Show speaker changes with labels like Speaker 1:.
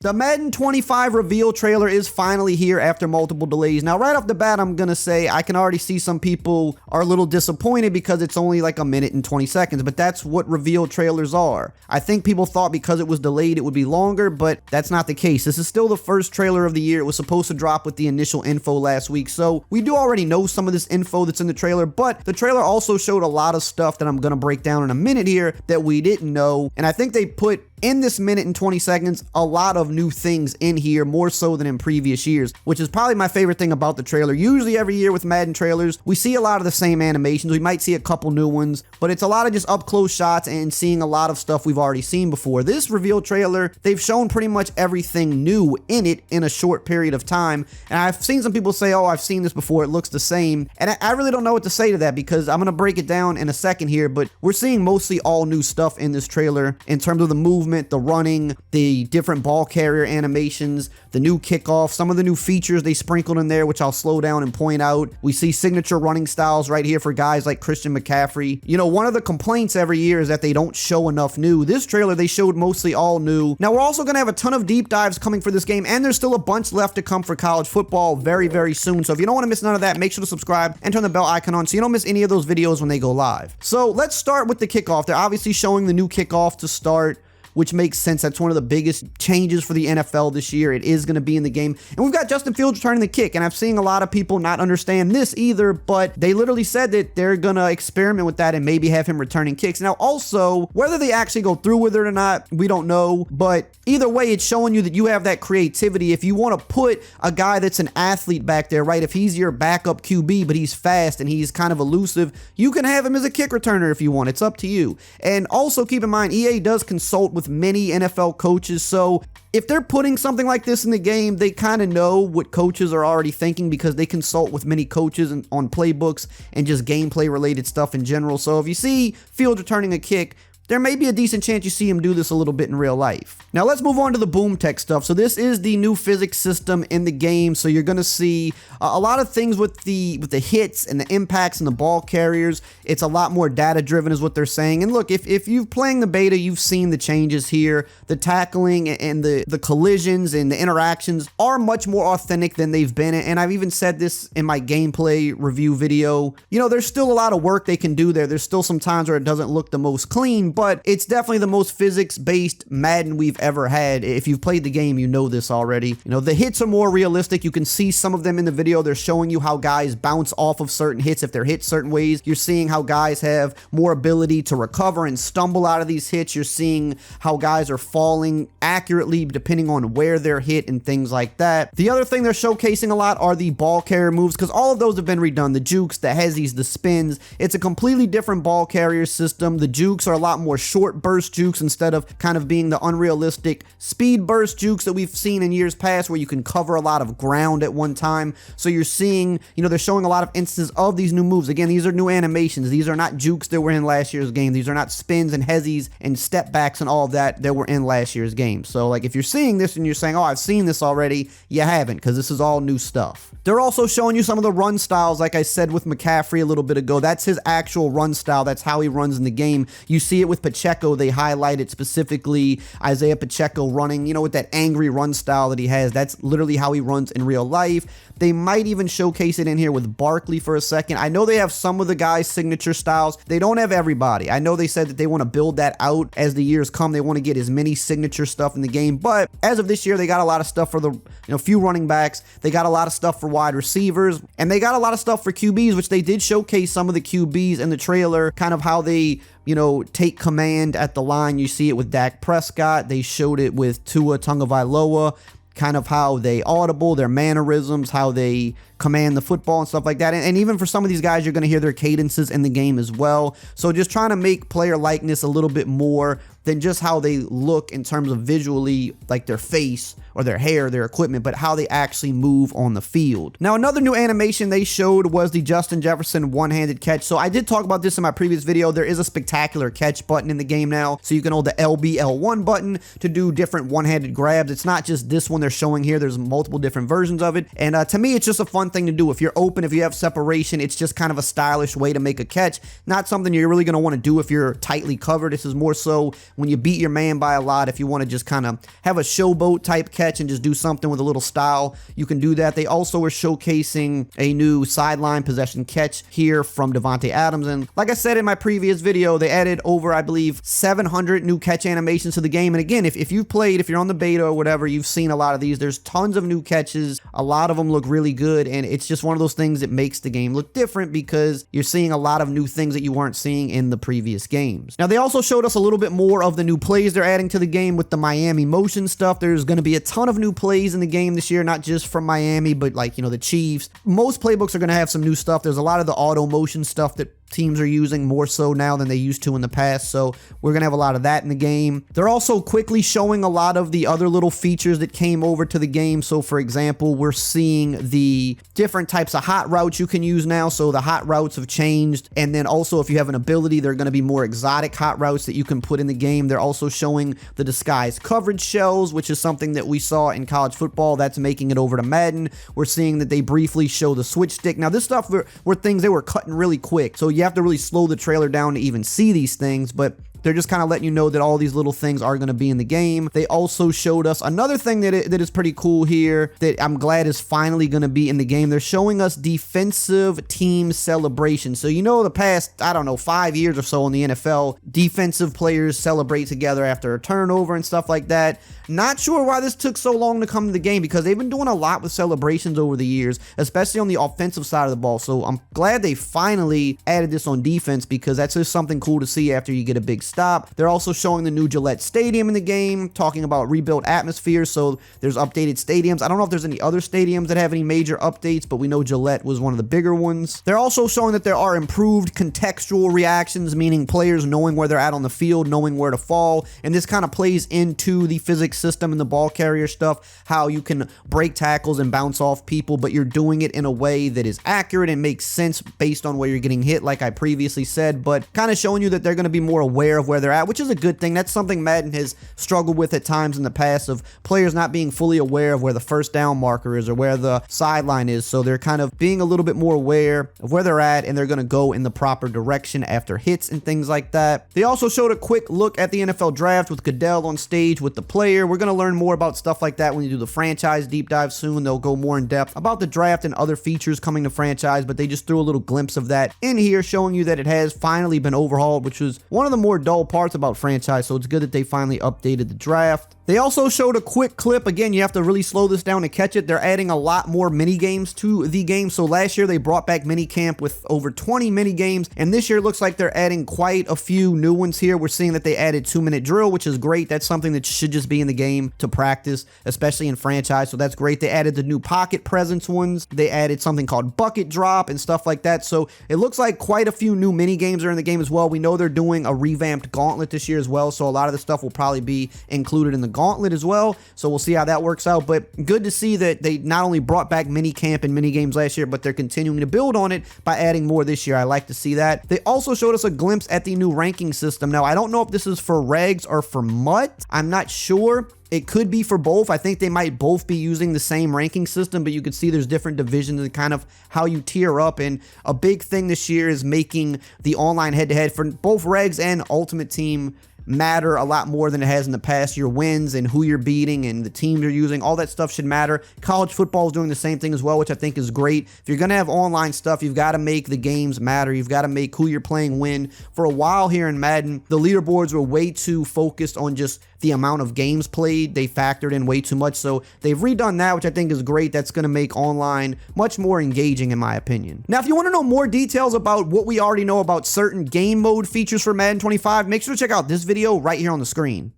Speaker 1: The Madden 25 reveal trailer is finally here after multiple delays. Now, right off the bat, I'm gonna say I can already see some people are a little disappointed because it's only like a minute and 20 seconds, but that's what reveal trailers are. I think people thought because it was delayed, it would be longer, but that's not the case. This is still the first trailer of the year. It was supposed to drop with the initial info last week, so we do already know some of this info that's in the trailer, but the trailer also showed a lot of stuff that I'm gonna break down in a minute here that we didn't know, and I think they put in this minute and 20 seconds, a lot of new things in here, more so than in previous years, which is probably my favorite thing about the trailer. Usually every year with Madden trailers, we see a lot of the same animations. We might see a couple new ones, but it's a lot of just up close shots and seeing a lot of stuff we've already seen before. This reveal trailer, they've shown pretty much everything new in it in a short period of time. And I've seen some people say, oh, I've seen this before, it looks the same. And I really don't know what to say to that because I'm going to break it down in a second here, but we're seeing mostly all new stuff in this trailer in terms of the movement, the running, the different ball carrier animations, the new kickoff, some of the new features they sprinkled in there, which I'll slow down and point out. We see signature running styles right here for guys like Christian McCaffrey. You know, one of the complaints every year is that they don't show enough new. This trailer, they showed mostly all new. Now, we're also going to have a ton of deep dives coming for this game, and there's still a bunch left to come for college football very, very soon. So if you don't want to miss none of that, make sure to subscribe and turn the bell icon on so you don't miss any of those videos when they go live. So let's start with the kickoff. They're obviously showing the new kickoff to start, which makes sense. That's one of the biggest changes for the NFL this year. It is going to be in the game. And we've got Justin Fields returning the kick, and I've seen a lot of people not understand this either, but they literally said that they're going to experiment with that and maybe have him returning kicks. Now, also, whether they actually go through with it or not, we don't know, but either way, it's showing you that you have that creativity. If you want to put a guy that's an athlete back there, right, if he's your backup QB, but he's fast and he's kind of elusive, you can have him as a kick returner if you want. It's up to you. And also keep in mind, EA does consult with many NFL coaches, so if they're putting something like this in the game, they kind of know what coaches are already thinking because they consult with many coaches on playbooks and just gameplay related stuff in general. So if you see Fields returning a kick, there may be a decent chance you see him do this a little bit in real life. Now let's move on to the boom tech stuff. So this is the new physics system in the game. So you're going to see a lot of things with the hits and the impacts and the ball carriers. It's a lot more data driven is what they're saying. And look, if you've playing the beta, you've seen the changes here. The tackling and the collisions and the interactions are much more authentic than they've been. And I've even said this in my gameplay review video. You know, there's still a lot of work they can do there. There's still some times where it doesn't look the most clean, but it's definitely the most physics-based Madden we've ever had. If you've played the game, you know this already. You know, the hits are more realistic. You can see some of them in the video. They're showing you how guys bounce off of certain hits if they're hit certain ways. You're seeing how guys have more ability to recover and stumble out of these hits. You're seeing how guys are falling accurately depending on where they're hit and things like that. The other thing they're showcasing a lot are the ball carrier moves because all of those have been redone. The jukes, the hezzies, the spins. It's a completely different ball carrier system. The jukes are a lot more short burst jukes instead of kind of being the unrealistic speed burst jukes that we've seen in years past where you can cover a lot of ground at one time. So you're seeing, you know, they're showing a lot of instances of these new moves. Again, these are new animations. These are not jukes that were in last year's game. These are not spins and hezzies and step backs and all of that were in last year's game. So like if you're seeing this and you're saying, oh, I've seen this already, you haven't, because this is all new stuff. They're also showing you some of the run styles, like I said with McCaffrey a little bit ago. That's his actual run style. That's how he runs in the game. You see it with Pacheco. They highlighted specifically Isaiah Pacheco running, you know, with that angry run style that he has. That's literally how he runs in real life. They might even showcase it in here with Barkley for a second. I know they have some of the guys' signature styles. They don't have everybody. I know they said that they want to build that out as the years come. They want to get as many signature stuff in the game. But as of this year, they got a lot of stuff for the few running backs. They got a lot of stuff for wide receivers. And they got a lot of stuff for QBs, which they did showcase some of the QBs in the trailer, kind of how they, you know, take command at the line. You see it with Dak Prescott. They showed it with Tua Tagovailoa, kind of how they audible, their mannerisms, how they command the football and stuff like that. And even for some of these guys, you're going to hear their cadences in the game as well. So just trying to make player likeness a little bit more than just how they look in terms of visually, like their face or their hair, their equipment, but how they actually move on the field. Now, another new animation they showed was the Justin Jefferson one-handed catch. So I did talk about this in my previous video. There is a spectacular catch button in the game now. So you can hold the LB, L1 button to do different one-handed grabs. It's not just this one they're showing here. There's multiple different versions of it. And to me, it's just a fun thing to do. If you're open, if you have separation, it's just kind of a stylish way to make a catch. Not something you're really going to want to do if you're tightly covered. This is more so when you beat your man by a lot, if you want to just kind of have a showboat type catch and just do something with a little style, you can do that. They also are showcasing a new sideline possession catch here from Davante Adams. And like I said in my previous video, they added over, I believe, 700 new catch animations to the game. And again, if you've played, if you're on the beta or whatever, you've seen a lot of these. There's tons of new catches. A lot of them look really good. And it's just one of those things that makes the game look different because you're seeing a lot of new things that you weren't seeing in the previous games. Now, they also showed us a little bit more of the new plays they're adding to the game with the Miami motion stuff. There's going to be a ton of new plays in the game this year, not just from Miami, but like, the Chiefs. Most playbooks are going to have some new stuff. There's a lot of the auto motion stuff that teams are using more so now than they used to in the past, so we're going to have a lot of that in the game. They're also quickly showing a lot of the other little features that came over to the game. So for example, we're seeing the different types of hot routes you can use now, so the hot routes have changed, and then also if you have an ability, they're going to be more exotic hot routes that you can put in the game. They're also showing the disguised coverage shells, which is something that we saw in college football. That's making it over to Madden. We're seeing that they briefly show the switch stick. Now this stuff were things they were cutting really quick, so you have to really slow the trailer down to even see these things, but they're just kind of letting you know that all these little things are going to be in the game. They also showed us another thing that is pretty cool here that I'm glad is finally going to be in the game. They're showing us defensive team celebration. So, the past, 5 years or so in the NFL, defensive players celebrate together after a turnover and stuff like that. Not sure why this took so long to come to the game because they've been doing a lot with celebrations over the years, especially on the offensive side of the ball. So I'm glad they finally added this on defense because that's just something cool to see after you get a big stop. They're also showing the new Gillette Stadium in the game, talking about rebuilt atmosphere. So there's updated stadiums. I don't know if there's any other stadiums that have any major updates, but we know Gillette was one of the bigger ones. They're also showing that there are improved contextual reactions, meaning players knowing where they're at on the field, knowing where to fall. And this kind of plays into the physics system and the ball carrier stuff, how you can break tackles and bounce off people, but you're doing it in a way that is accurate and makes sense based on where you're getting hit, like I previously said, but kind of showing you that they're going to be more aware of where they're at, which is a good thing. That's something Madden has struggled with at times in the past, of players not being fully aware of where the first down marker is or where the sideline is. So they're kind of being a little bit more aware of where they're at, and they're going to go in the proper direction after hits and things like that. They also showed a quick look at the NFL draft with Goodell on stage with the player. We're going to learn more about stuff like that when you do the franchise deep dive soon. They'll go more in depth about the draft and other features coming to franchise, but they just threw a little glimpse of that in here, showing you that it has finally been overhauled, which was one of the more dull parts about franchise. So it's good that they finally updated the draft. They also showed a quick clip. Again, you have to really slow this down to catch it. They're adding a lot more mini games to the game. So last year they brought back mini camp with over 20 mini games, and this year it looks like they're adding quite a few new ones here. We're seeing that they added 2-minute drill, which is great. That's something that should just be in the game to practice, especially in franchise. So that's great. They added the new pocket presence ones. They added something called bucket drop and stuff like that. So it looks like quite a few new mini games are in the game as well. We know they're doing a revamped gauntlet this year as well, so a lot of the stuff will probably be included in the gauntlet as well. So we'll see how that works out. But good to see that they not only brought back mini camp and mini games last year, but they're continuing to build on it by adding more this year. I like to see that. They also showed us a glimpse at the new ranking system. Now, I don't know if this is for regs or for MUT. I'm not sure. It could be for both. I think they might both be using the same ranking system, but you could see there's different divisions and kind of how you tier up. And a big thing this year is making the online head-to-head for both regs and Ultimate Team matter a lot more than it has in the past. Your wins and who you're beating and the team you're using, all that stuff should matter. College football is doing the same thing as well, which I think is great. If you're going to have online stuff, you've got to make the games matter. You've got to make who you're playing win. For a while here in Madden, the leaderboards were way too focused on just the amount of games played. They factored in way too much. So they've redone that, which I think is great. That's going to make online much more engaging in my opinion. Now, if you want to know more details about what we already know about certain game mode features for Madden 25, make sure to check out this video right here on the screen.